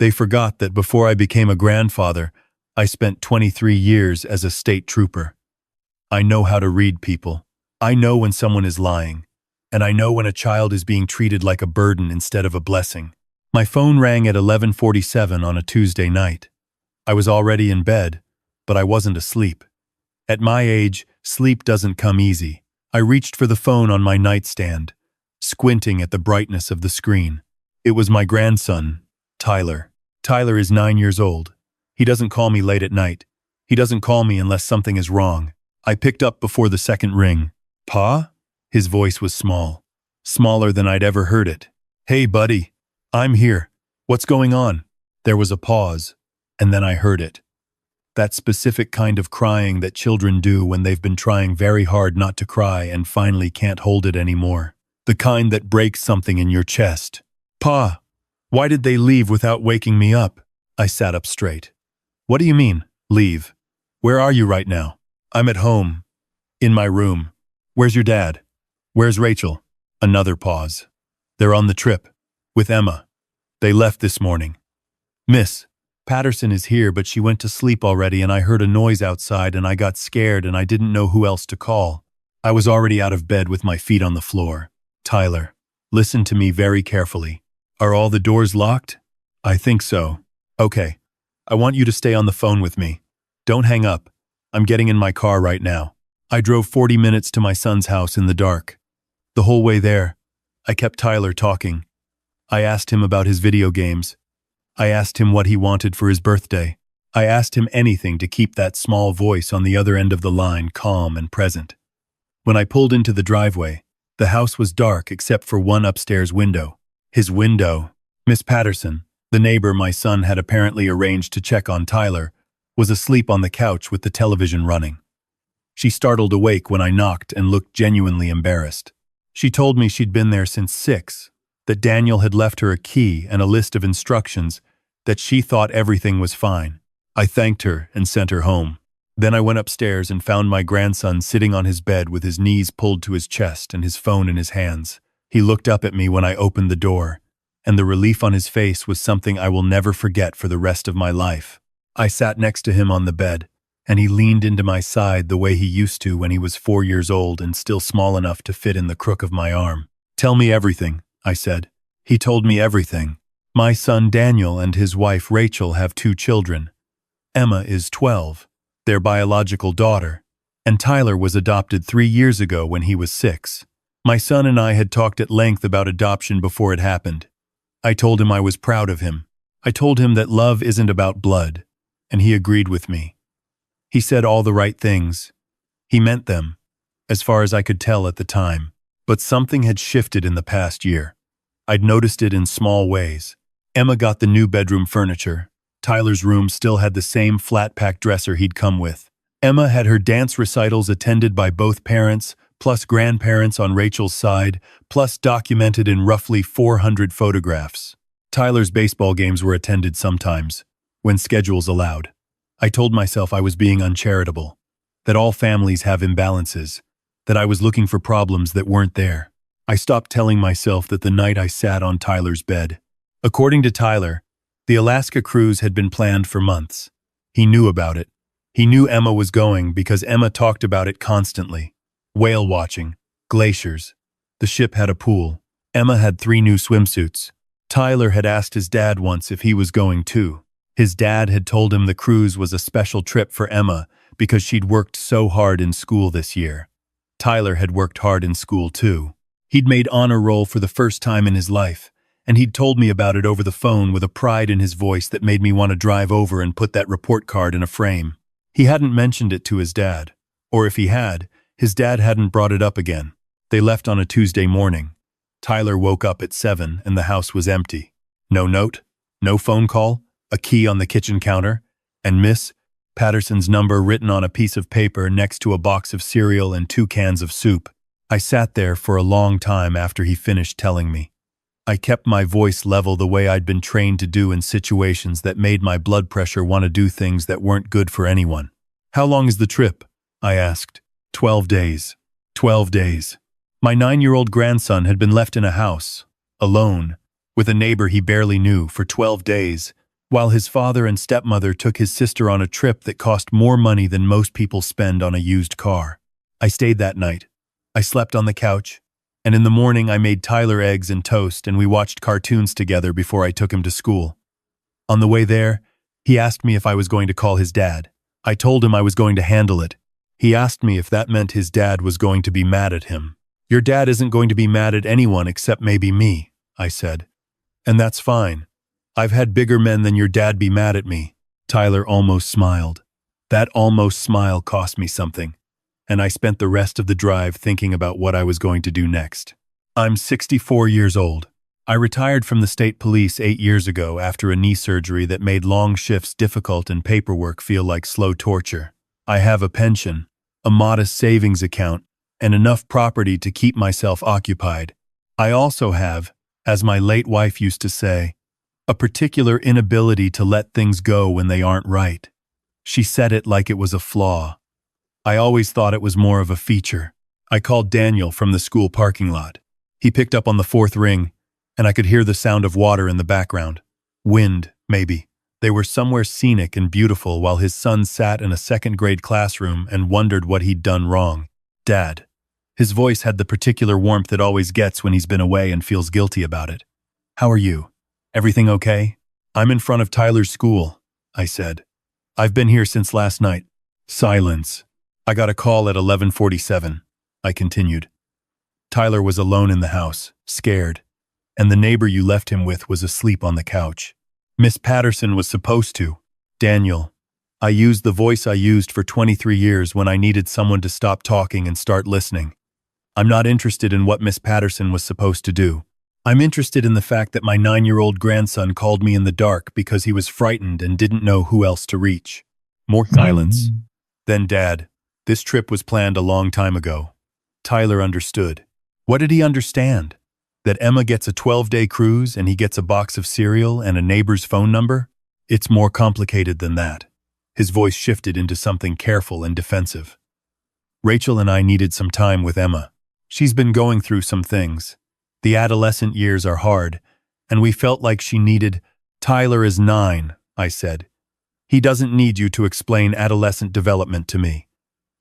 They forgot that before I became a grandfather, I spent 23 years as a state trooper. I know how to read people. I know when someone is lying. And I know when a child is being treated like a burden instead of a blessing. My phone rang at 11:47 on a Tuesday night. I was already in bed, but I wasn't asleep. At my age, sleep doesn't come easy. I reached for the phone on my nightstand, squinting at the brightness of the screen. It was my grandson, Tyler. Tyler is 9 years old. He doesn't call me late at night. He doesn't call me unless something is wrong. I picked up before the second ring. "Pa?" His voice was small, smaller than I'd ever heard it. "Hey, buddy. I'm here. What's going on?" There was a pause, and then I heard it. That specific kind of crying that children do when they've been trying very hard not to cry and finally can't hold it anymore. The kind that breaks something in your chest. "Pa, why did they leave without waking me up?" I sat up straight. "What do you mean, leave? Where are you right now?" "I'm at home. In my room." "Where's your dad? Where's Rachel?" Another pause. "They're on the trip. With Emma. They left this morning." "Miss Patterson is here, but she went to sleep already and I heard a noise outside and I got scared and I didn't know who else to call." I was already out of bed with my feet on the floor. "Tyler, listen to me very carefully. Are all the doors locked?" "I think so." "Okay. I want you to stay on the phone with me. Don't hang up. I'm getting in my car right now." I drove 40 minutes to my son's house in the dark. The whole way there, I kept Tyler talking. I asked him about his video games. I asked him what he wanted for his birthday. I asked him anything to keep that small voice on the other end of the line calm and present. When I pulled into the driveway, the house was dark except for one upstairs window. His window. Miss Patterson, the neighbor my son had apparently arranged to check on Tyler, was asleep on the couch with the television running. She startled awake when I knocked and looked genuinely embarrassed. She told me she'd been there since 6, that Daniel had left her a key and a list of instructions, that she thought everything was fine. I thanked her and sent her home. Then I went upstairs and found my grandson sitting on his bed with his knees pulled to his chest and his phone in his hands. He looked up at me when I opened the door, and the relief on his face was something I will never forget for the rest of my life. I sat next to him on the bed, and he leaned into my side the way he used to when he was 4 years old and still small enough to fit in the crook of my arm. "Tell me everything," I said. He told me everything. My son Daniel and his wife Rachel have 2 children. Emma is 12, their biological daughter, and Tyler was adopted 3 years ago when he was 6. My son and I had talked at length about adoption before it happened. I told him I was proud of him. I told him that love isn't about blood, and he agreed with me. He said all the right things. He meant them, as far as I could tell at the time. But something had shifted in the past year. I'd noticed it in small ways. Emma got the new bedroom furniture. Tyler's room still had the same flat-pack dresser he'd come with. Emma had her dance recitals attended by both parents, plus grandparents on Rachel's side, plus documented in roughly 400 photographs. Tyler's baseball games were attended sometimes, when schedules allowed. I told myself I was being uncharitable, that all families have imbalances, that I was looking for problems that weren't there. I stopped telling myself that the night I sat on Tyler's bed. According to Tyler, the Alaska cruise had been planned for months. He knew about it. He knew Emma was going because Emma talked about it constantly. Whale watching, glaciers. The ship had a pool. Emma had 3 new swimsuits. Tyler had asked his dad once if he was going too. His dad had told him the cruise was a special trip for Emma because she'd worked so hard in school this year. Tyler had worked hard in school too. He'd made honor roll for the first time in his life, and he'd told me about it over the phone with a pride in his voice that made me want to drive over and put that report card in a frame. He hadn't mentioned it to his dad, or if he had, his dad hadn't brought it up again. They left on a Tuesday morning. Tyler woke up at 7 and the house was empty. No note, no phone call, a key on the kitchen counter, and Miss Patterson's number written on a piece of paper next to a box of cereal and 2 cans of soup. I sat there for a long time after he finished telling me. I kept my voice level the way I'd been trained to do in situations that made my blood pressure want to do things that weren't good for anyone. "How long is the trip?" I asked. 12 days. 12 days. My 9-year-old grandson had been left in a house, alone, with a neighbor he barely knew for 12 days, while his father and stepmother took his sister on a trip that cost more money than most people spend on a used car. I stayed that night. I slept on the couch, and in the morning I made Tyler eggs and toast and we watched cartoons together before I took him to school. On the way there, he asked me if I was going to call his dad. I told him I was going to handle it. He asked me if that meant his dad was going to be mad at him. "Your dad isn't going to be mad at anyone except maybe me," I said. "And that's fine. I've had bigger men than your dad be mad at me." Tyler almost smiled. That almost smile cost me something, and I spent the rest of the drive thinking about what I was going to do next. I'm 64 years old. I retired from the state police 8 years ago after a knee surgery that made long shifts difficult and paperwork feel like slow torture. I have a pension, a modest savings account, and enough property to keep myself occupied. I also have, as my late wife used to say, a particular inability to let things go when they aren't right. She said it like it was a flaw. I always thought it was more of a feature. I called Daniel from the school parking lot. He picked up on the fourth ring, and I could hear the sound of water in the background. Wind, maybe. They were somewhere scenic and beautiful while his son sat in a second-grade classroom and wondered what he'd done wrong. "Dad." His voice had the particular warmth it always gets when he's been away and feels guilty about it. "How are you? Everything okay?" "I'm in front of Tyler's school," I said. "I've been here since last night." Silence. "I got a call at 11:47, I continued. "Tyler was alone in the house, scared, and the neighbor you left him with was asleep on the couch. Miss Patterson was supposed to." "Daniel." I used the voice I used for 23 years when I needed someone to stop talking and start listening. "I'm not interested in what Miss Patterson was supposed to do. I'm interested in the fact that my 9-year-old grandson called me in the dark because he was frightened and didn't know who else to reach." More silence. "Then, Dad, this trip was planned a long time ago." Tyler understood. What did he understand? That Emma gets a 12-day cruise and he gets a box of cereal and a neighbor's phone number? It's more complicated than that. His voice shifted into something careful and defensive. "Rachel and I needed some time with Emma. She's been going through some things. The adolescent years are hard, and we felt like she needed—" "Tyler is 9, I said. "He doesn't need you to explain adolescent development to me.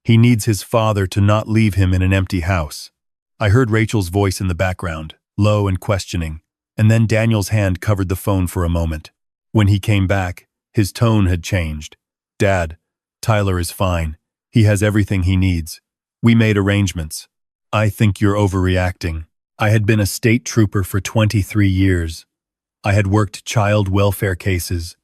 He needs his father to not leave him in an empty house." I heard Rachel's voice in the background, low and questioning, and then Daniel's hand covered the phone for a moment. When he came back, his tone had changed. "Dad, Tyler is fine. He has everything he needs. We made arrangements." "I think you're overreacting." I had been a state trooper for 23 years. I had worked child welfare cases.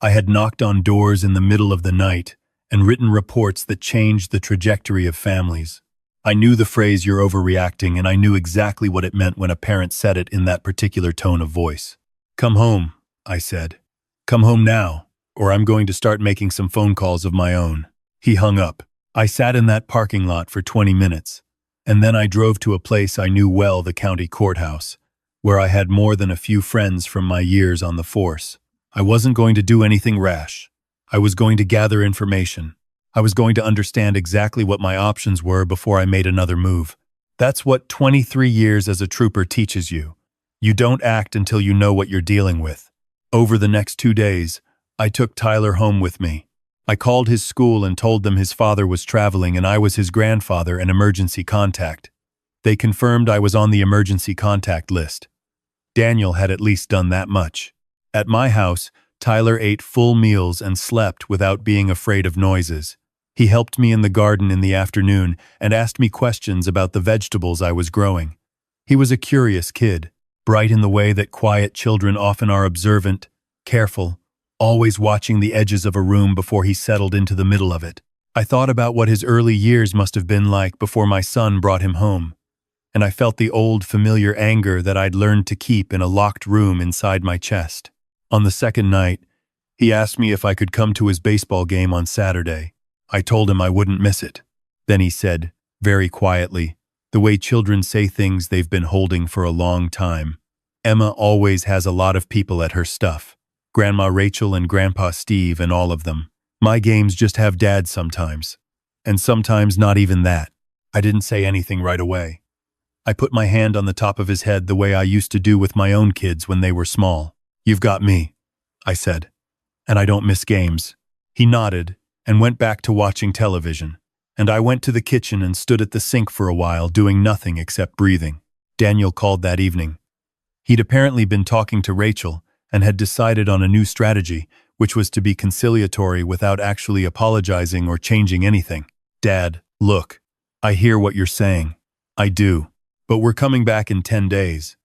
I had knocked on doors in the middle of the night and written reports that changed the trajectory of families. I knew the phrase "you're overreacting," and I knew exactly what it meant when a parent said it in that particular tone of voice. "Come home," I said. "Come home now, or I'm going to start making some phone calls of my own." He hung up. I sat in that parking lot for 20 minutes. And then I drove to a place I knew well, the county courthouse, where I had more than a few friends from my years on the force. I wasn't going to do anything rash. I was going to gather information. I was going to understand exactly what my options were before I made another move. That's what 23 years as a trooper teaches you. You don't act until you know what you're dealing with. Over the next 2 days, I took Tyler home with me. I called his school and told them his father was traveling and I was his grandfather and emergency contact. They confirmed I was on the emergency contact list. Daniel had at least done that much. At my house, Tyler ate full meals and slept without being afraid of noises. He helped me in the garden in the afternoon and asked me questions about the vegetables I was growing. He was a curious kid, bright in the way that quiet children often are, observant, careful, always watching the edges of a room before he settled into the middle of it. I thought about what his early years must have been like before my son brought him home, and I felt the old familiar anger that I'd learned to keep in a locked room inside my chest. On the second night, he asked me if I could come to his baseball game on Saturday. I told him I wouldn't miss it. Then he said, very quietly, the way children say things they've been holding for a long time, "Emma always has a lot of people at her stuff. Grandma Rachel and Grandpa Steve and all of them. My games just have Dad sometimes. And sometimes not even that." I didn't say anything right away. I put my hand on the top of his head the way I used to do with my own kids when they were small. "You've got me," I said. And I don't miss games. He nodded and went back to watching television. And I went to the kitchen and stood at the sink for a while, doing nothing except breathing. Daniel called that evening. He'd apparently been talking to Rachel and had decided on a new strategy, which was to be conciliatory without actually apologizing or changing anything. Dad, look, I hear what you're saying. I do. But we're coming back in 10 days.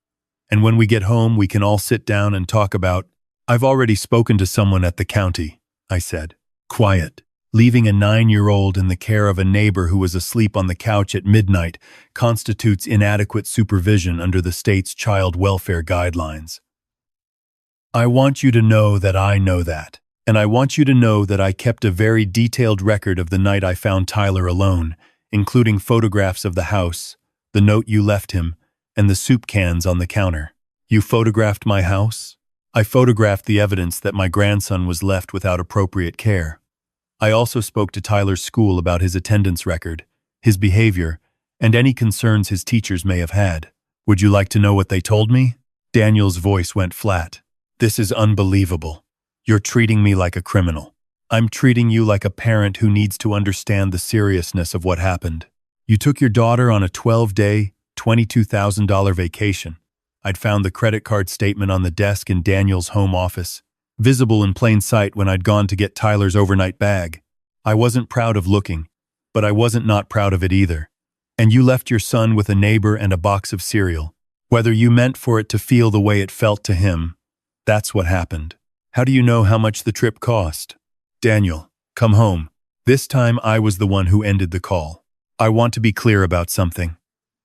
And when we get home, we can all sit down and talk about— I've already spoken to someone at the county, I said. Quiet. Leaving a 9-year-old in the care of a neighbor who was asleep on the couch at midnight constitutes inadequate supervision under the state's child welfare guidelines. I want you to know that I know that. And I want you to know that I kept a very detailed record of the night I found Tyler alone, including photographs of the house, the note you left him, and the soup cans on the counter. You photographed my house? I photographed the evidence that my grandson was left without appropriate care. I also spoke to Tyler's school about his attendance record, his behavior, and any concerns his teachers may have had. Would you like to know what they told me? Daniel's voice went flat. This is unbelievable. You're treating me like a criminal. I'm treating you like a parent who needs to understand the seriousness of what happened. You took your daughter on a 12-day, $22,000 vacation. I'd found the credit card statement on the desk in Daniel's home office, visible in plain sight when I'd gone to get Tyler's overnight bag. I wasn't proud of looking, but I wasn't not proud of it either. And you left your son with a neighbor and a box of cereal. Whether you meant for it to feel the way it felt to him, that's what happened. How do you know how much the trip cost? Daniel, come home. This time I was the one who ended the call. I want to be clear about something.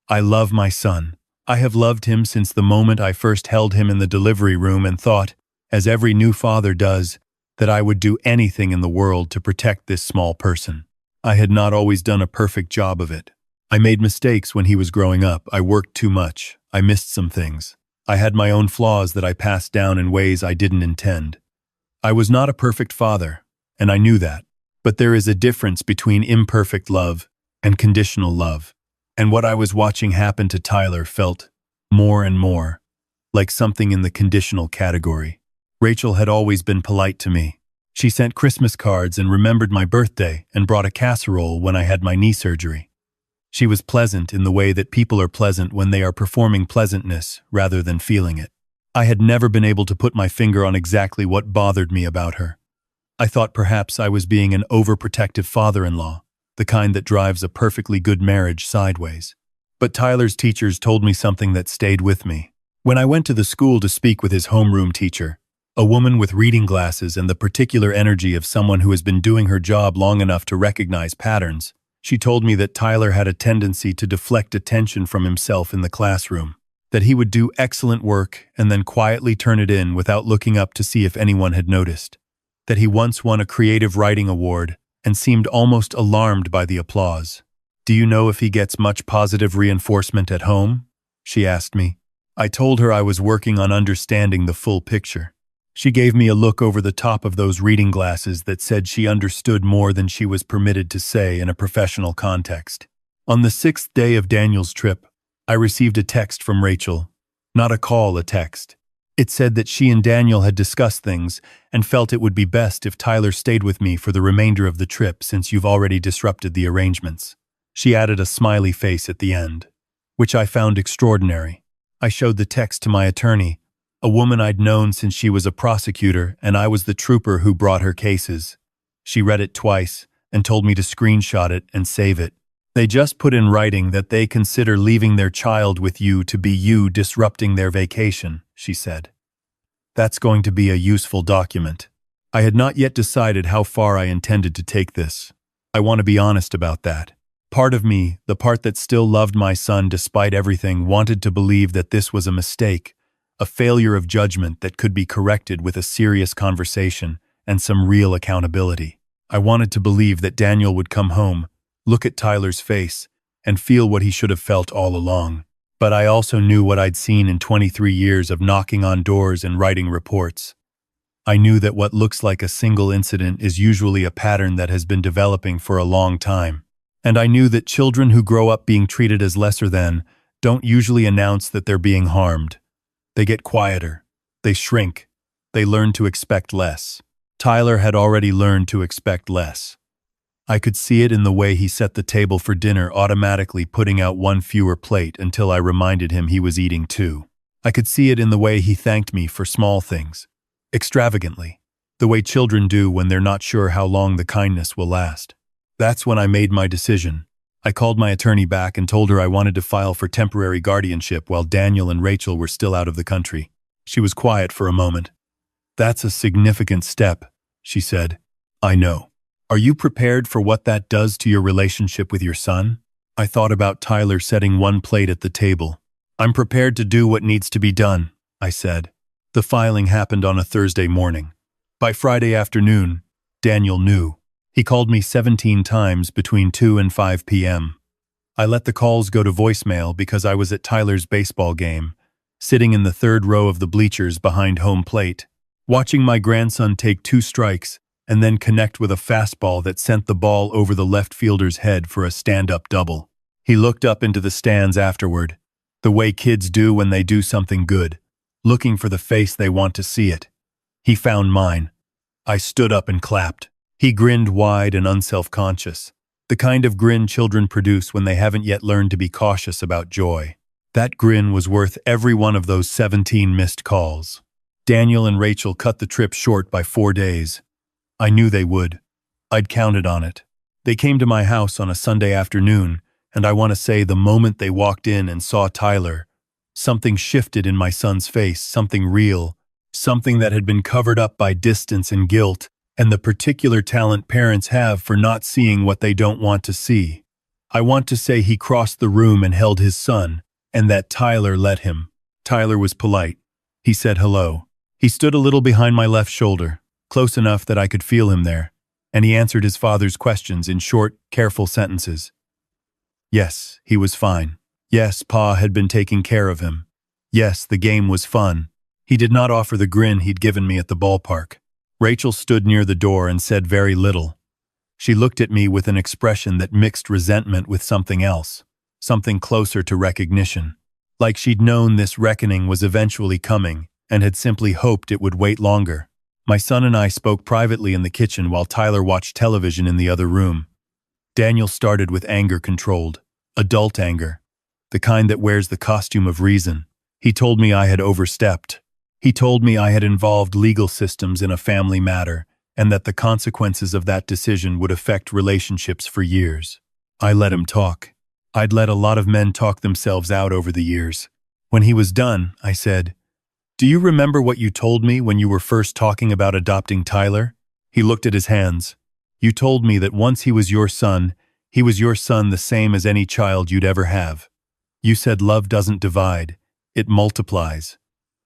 I love my son. I have loved him since the moment I first held him in the delivery room and thought, as every new father does, that I would do anything in the world to protect this small person. I had not always done a perfect job of it. I made mistakes when he was growing up. I worked too much. I missed some things. I had my own flaws that I passed down in ways I didn't intend. I was not a perfect father, and I knew that. But there is a difference between imperfect love and conditional love. And what I was watching happen to Tyler felt more and more like something in the conditional category. Rachel had always been polite to me. She sent Christmas cards and remembered my birthday and brought a casserole when I had my knee surgery. She was pleasant in the way that people are pleasant when they are performing pleasantness rather than feeling it. I had never been able to put my finger on exactly what bothered me about her. I thought perhaps I was being an overprotective father-in-law, the kind that drives a perfectly good marriage sideways. But Tyler's teachers told me something that stayed with me. When I went to the school to speak with his homeroom teacher, a woman with reading glasses and the particular energy of someone who has been doing her job long enough to recognize patterns, she told me that Tyler had a tendency to deflect attention from himself in the classroom, that he would do excellent work and then quietly turn it in without looking up to see if anyone had noticed, that he once won a creative writing award and seemed almost alarmed by the applause. Do you know if he gets much positive reinforcement at home? She asked me. I told her I was working on understanding the full picture. She gave me a look over the top of those reading glasses that said she understood more than she was permitted to say in a professional context. On the 6th day of Daniel's trip, I received a text from Rachel. Not a call, a text. It said that she and Daniel had discussed things and felt it would be best if Tyler stayed with me for the remainder of the trip since you've already disrupted the arrangements. She added a smiley face at the end, which I found extraordinary. I showed the text to my attorney, a woman I'd known since she was a prosecutor and I was the trooper who brought her cases. She read it twice and told me to screenshot it and save it. They just put in writing that they consider leaving their child with you to be you disrupting their vacation, she said. That's going to be a useful document. I had not yet decided how far I intended to take this. I want to be honest about that. Part of me, the part that still loved my son despite everything, wanted to believe that this was a mistake, a failure of judgment that could be corrected with a serious conversation and some real accountability. I wanted to believe that Daniel would come home, look at Tyler's face, and feel what he should have felt all along. But I also knew what I'd seen in 23 years of knocking on doors and writing reports. I knew that what looks like a single incident is usually a pattern that has been developing for a long time. And I knew that children who grow up being treated as lesser than don't usually announce that they're being harmed. They get quieter. They shrink. They learn to expect less. Tyler had already learned to expect less. I could see it in the way he set the table for dinner, automatically putting out one fewer plate until I reminded him he was eating too. I could see it in the way he thanked me for small things, extravagantly, the way children do when they're not sure how long the kindness will last. That's when I made my decision. I called my attorney back and told her I wanted to file for temporary guardianship while Daniel and Rachel were still out of the country. She was quiet for a moment. "That's a significant step," she said. "I know. Are you prepared for what that does to your relationship with your son?" I thought about Tyler setting one plate at the table. "I'm prepared to do what needs to be done," I said. The filing happened on a Thursday morning. By Friday afternoon, Daniel knew. He called me 17 times between 2 and 5 p.m. I let the calls go to voicemail because I was at Tyler's baseball game, sitting in the third row of the bleachers behind home plate, watching my grandson take 2 strikes and then connect with a fastball that sent the ball over the left fielder's head for a stand-up double. He looked up into the stands afterward, the way kids do when they do something good, looking for the face they want to see it. He found mine. I stood up and clapped. He grinned wide and unself-conscious, the kind of grin children produce when they haven't yet learned to be cautious about joy. That grin was worth every one of those 17 missed calls. Daniel and Rachel cut the trip short by 4 days. I knew they would. I'd counted on it. They came to my house on a Sunday afternoon, and I want to say the moment they walked in and saw Tyler, something shifted in my son's face, something real, something that had been covered up by distance and guilt, and the particular talent parents have for not seeing what they don't want to see. I want to say he crossed the room and held his son, and that Tyler let him. Tyler was polite. He said hello. He stood a little behind my left shoulder, close enough that I could feel him there, and he answered his father's questions in short, careful sentences. Yes, he was fine. Yes, Pa had been taking care of him. Yes, the game was fun. He did not offer the grin he'd given me at the ballpark. Rachel stood near the door and said very little. She looked at me with an expression that mixed resentment with something else, something closer to recognition. Like she'd known this reckoning was eventually coming and had simply hoped it would wait longer. My son and I spoke privately in the kitchen while Tyler watched television in the other room. Daniel started with anger controlled, adult anger, the kind that wears the costume of reason. He told me I had overstepped. He told me I had involved legal systems in a family matter and that the consequences of that decision would affect relationships for years. I let him talk. I'd let a lot of men talk themselves out over the years. When he was done, I said, "Do you remember what you told me when you were first talking about adopting Tyler?" He looked at his hands. "You told me that once he was your son the same as any child you'd ever have. You said love doesn't divide, it multiplies."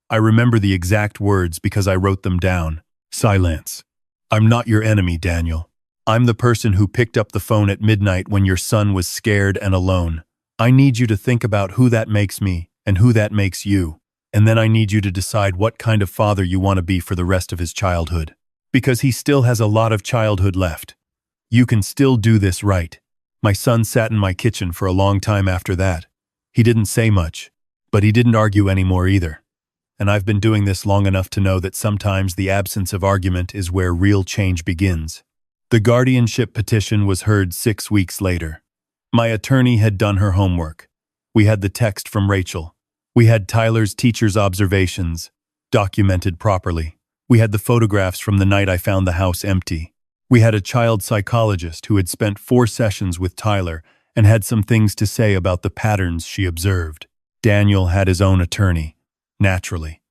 I remember the exact words because I wrote them down. Silence. "I'm not your enemy, Daniel. I'm the person who picked up the phone at midnight when your son was scared and alone. I need you to think about who that makes me and who that makes you. And then I need you to decide what kind of father you want to be for the rest of his childhood. Because he still has a lot of childhood left. You can still do this right." My son sat in my kitchen for a long time after that. He didn't say much, but he didn't argue anymore either. And I've been doing this long enough to know that sometimes the absence of argument is where real change begins. The guardianship petition was heard 6 weeks later. My attorney had done her homework. We had the text from Rachel. We had Tyler's teacher's observations, documented properly. We had the photographs from the night I found the house empty. We had a child psychologist who had spent 4 sessions with Tyler and had some things to say about the patterns she observed. Daniel had his own attorney, naturally.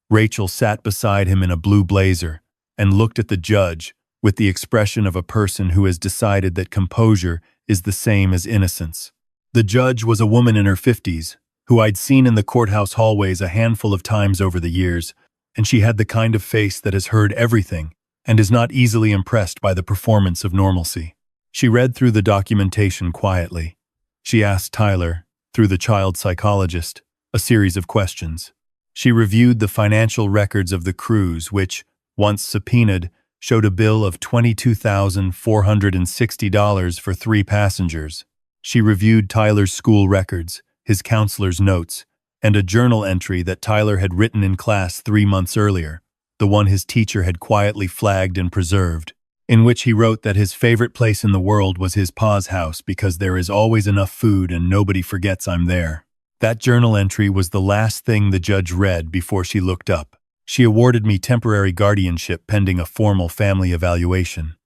Rachel sat beside him in a blue blazer and looked at the judge with the expression of a person who has decided that composure is the same as innocence. The judge was a woman in her 50s, who I'd seen in the courthouse hallways a handful of times over the years, and she had the kind of face that has heard everything and is not easily impressed by the performance of normalcy. She read through the documentation quietly. She asked Tyler, through the child psychologist, a series of questions. She reviewed the financial records of the cruise, which, once subpoenaed, showed a bill of $22,460 for 3 passengers. She reviewed Tyler's school records, his counselor's notes, and a journal entry that Tyler had written in class 3 months earlier. the one his teacher had quietly flagged and preserved, in which he wrote that his favorite place in the world was his pa's house because there is always enough food and nobody forgets I'm there. That journal entry was the last thing the judge read before she looked up. She awarded me temporary guardianship pending a formal family evaluation.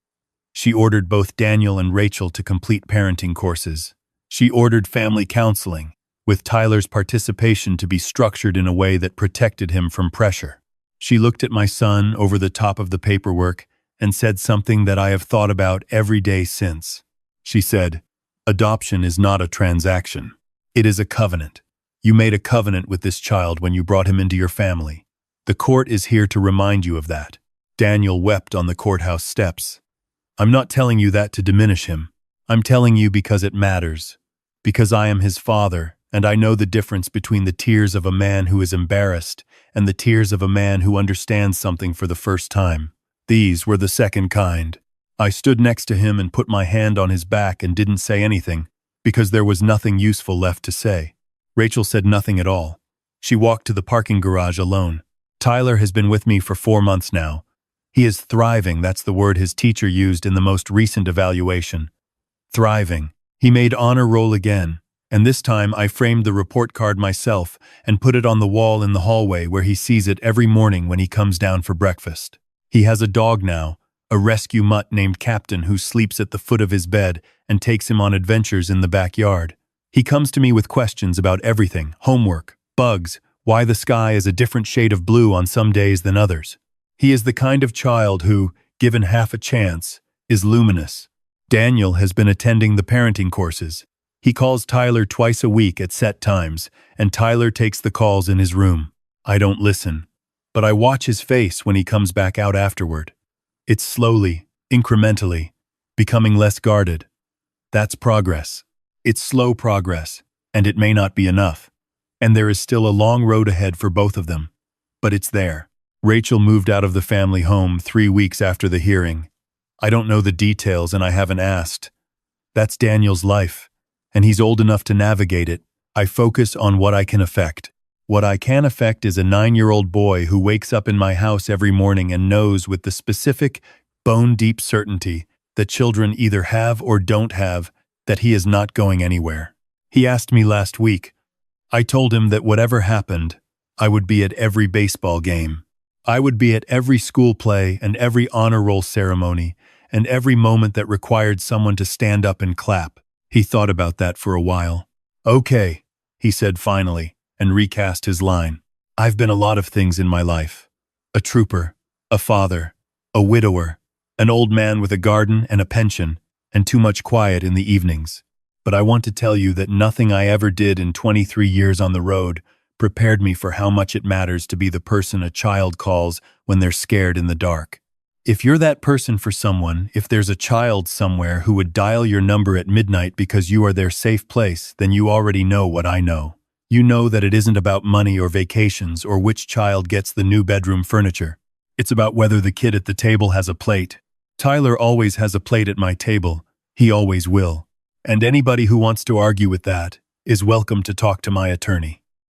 She ordered both Daniel and Rachel to complete parenting courses. She ordered family counseling, with Tyler's participation to be structured in a way that protected him from pressure. She looked at my son over the top of the paperwork and said something that I have thought about every day since. She said, "Adoption is not a transaction. It is a covenant. You made a covenant with this child when you brought him into your family. The court is here to remind you of that." Daniel wept on the courthouse steps. "I'm not telling you that to diminish him. I'm telling you because it matters. Because I am his father, and I know the difference between the tears of a man who is embarrassed and the tears of a man who understands something for the first time. These were the second kind. I stood next to him and put my hand on his back and didn't say anything, because there was nothing useful left to say." Rachel said nothing at all. She walked to the parking garage alone. "Tyler has been with me for 4 months now. He is thriving, that's the word his teacher used in the most recent evaluation. Thriving. He made honor roll again, and this time I framed the report card myself and put it on the wall in the hallway where he sees it every morning when he comes down for breakfast. He has a dog now, a rescue mutt named Captain who sleeps at the foot of his bed and takes him on adventures in the backyard. He comes to me with questions about everything, homework, bugs, why the sky is a different shade of blue on some days than others. He is the kind of child who, given half a chance, is luminous. Daniel has been attending the parenting courses. He calls Tyler twice a week at set times, and Tyler takes the calls in his room. I don't listen, but I watch his face when he comes back out afterward. It's slowly, incrementally, becoming less guarded. That's progress. It's slow progress, and it may not be enough. And there is still a long road ahead for both of them. But it's there. Rachel moved out of the family home 3 weeks after the hearing. I don't know the details and I haven't asked. That's Daniel's life, and he's old enough to navigate it. I focus on what I can affect. What I can affect is a 9-year-old boy who wakes up in my house every morning and knows with the specific, bone-deep certainty that children either have or don't have that he is not going anywhere. He asked me last week. I told him that whatever happened, I would be at every baseball game. I would be at every school play and every honor roll ceremony and every moment that required someone to stand up and clap. He thought about that for a while. "Okay," he said finally, and recast his line. "I've been a lot of things in my life. A trooper, a father, a widower, an old man with a garden and a pension, and too much quiet in the evenings. But I want to tell you that nothing I ever did in 23 years on the road prepared me for how much it matters to be the person a child calls when they're scared in the dark. If you're that person for someone, if there's a child somewhere who would dial your number at midnight because you are their safe place, then you already know what I know. You know that it isn't about money or vacations or which child gets the new bedroom furniture. It's about whether the kid at the table has a plate. Tyler always has a plate at my table. He always will. And anybody who wants to argue with that is welcome to talk to my attorney."